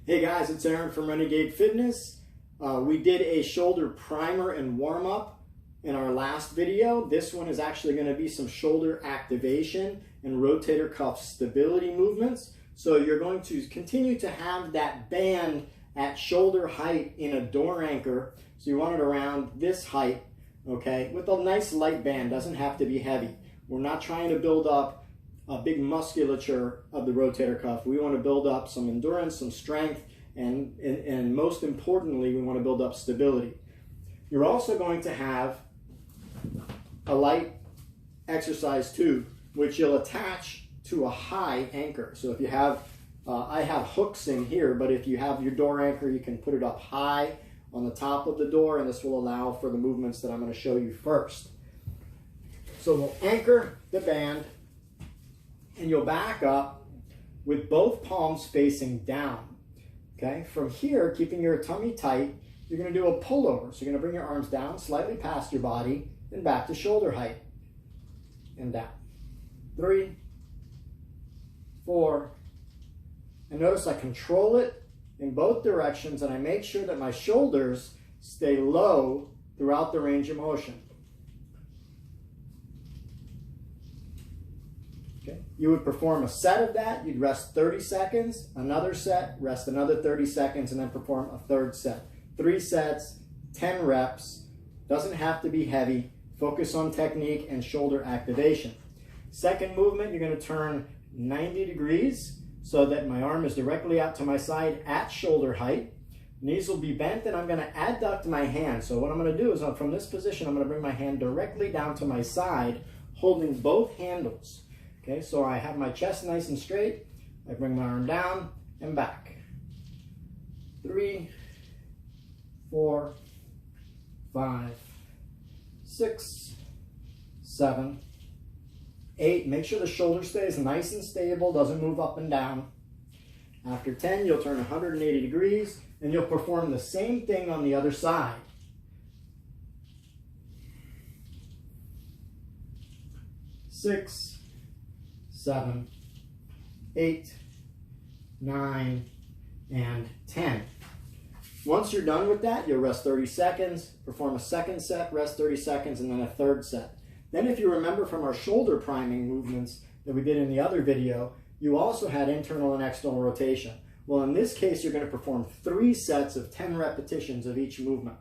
Hey guys, it's Aaron from Renegade Fitness. We did a shoulder primer and warm-up in our last video. This one is actually going to be some shoulder activation and rotator cuff stability movements. So you're going to continue to have that band at shoulder height in a door anchor. So you want it around this height, okay, with a nice light band. Doesn't have to be heavy. We're not trying to build up a big musculature of the rotator cuff. We want to build up some endurance, some strength, and most importantly, we want to build up stability. You're also going to have a light exercise tube, which you'll attach to a high anchor. So if you have, I have hooks in here, but if you have your door anchor, you can put it up high on the top of the door, and this will allow for the movements that I'm going to show you first. So we'll anchor the band, and you'll back up with both palms facing down. Okay, from here, keeping your tummy tight, you're going to do a pullover. So you're going to bring your arms down slightly past your body and back to shoulder height and down. 3, 4, and notice I control it in both directions, and I make sure that my shoulders stay low throughout the range of motion. Okay. You would perform a set of that, you'd rest 30 seconds, another set, rest another 30 seconds, and then perform a third set. 3 sets, 10 reps, doesn't have to be heavy, focus on technique and shoulder activation. Second movement, you're going to turn 90 degrees so that my arm is directly out to my side at shoulder height. Knees will be bent, and I'm going to adduct my hand. So what I'm going to do is from this position, I'm going to bring my hand directly down to my side, holding both handles. Okay, so I have my chest nice and straight. I bring my arm down and back. 3, 4, 5, 6, 7, 8. Make sure the shoulder stays nice and stable, doesn't move up and down. After 10, you'll turn 180 degrees, and you'll perform the same thing on the other side. 6, 7, 8, 9, and 10. Once you're done with that, you'll rest 30 seconds, perform a second set, rest 30 seconds, and then a third set. Then if you remember from our shoulder priming movements that we did in the other video, you also had internal and external rotation. Well, in this case, you're going to perform 3 sets of 10 repetitions of each movement.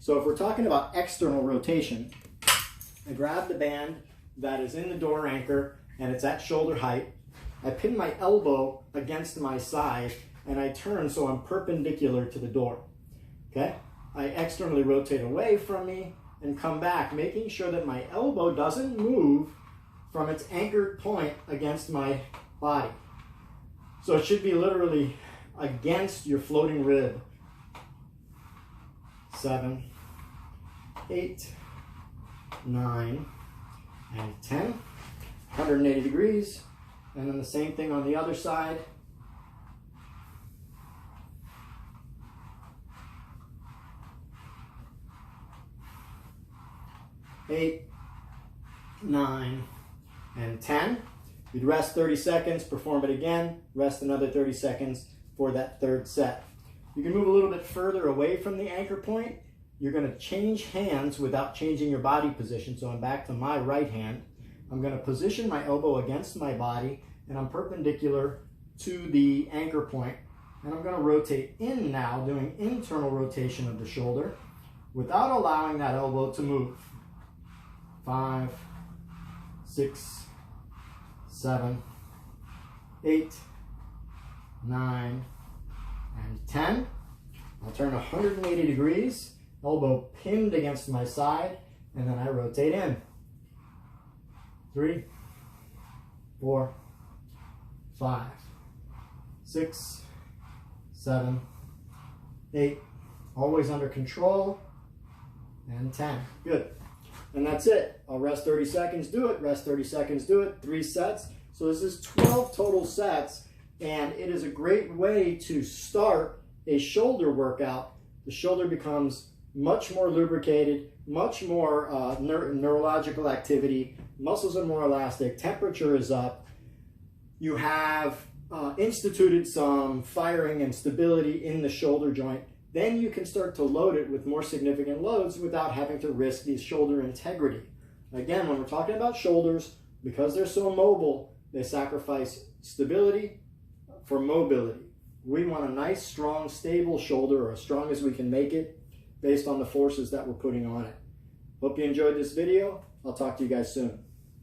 So if we're talking about external rotation, I grab the band that is in the door anchor, and it's at shoulder height. I pin my elbow against my side, and I turn so I'm perpendicular to the door. Okay? I externally rotate away from me and come back, making sure that my elbow doesn't move from its anchored point against my body. So it should be literally against your floating rib. 7, 8, 9, and 10. 180 degrees, and then the same thing on the other side. 8, 9, and 10. You'd rest 30 seconds, perform it again, rest another 30 seconds for that third set. You can move a little bit further away from the anchor point. You're going to change hands without changing your body position. So I'm back to my right hand. I'm going to position my elbow against my body, and I'm perpendicular to the anchor point. And I'm going to rotate in now, doing internal rotation of the shoulder without allowing that elbow to move. 5, 6, 7, 8, 9, and 10. I'll turn 180 degrees, elbow pinned against my side, and then I rotate in. 3, 4, 5, 6, 7, 8, always under control, and 10. Good. And that's it. I'll rest 30 seconds, do it, rest 30 seconds, do it, 3 sets. So this is 12 total sets, and it is a great way to start a shoulder workout. The shoulder becomes much more lubricated, much more neurological activity, muscles are more elastic, temperature is up, you have instituted some firing and stability in the shoulder joint, then you can start to load it with more significant loads without having to risk the shoulder integrity. Again, when we're talking about shoulders, because they're so mobile, they sacrifice stability for mobility. We want a nice, strong, stable shoulder, or as strong as we can make it, based on the forces that we're putting on it. Hope you enjoyed this video. I'll talk to you guys soon.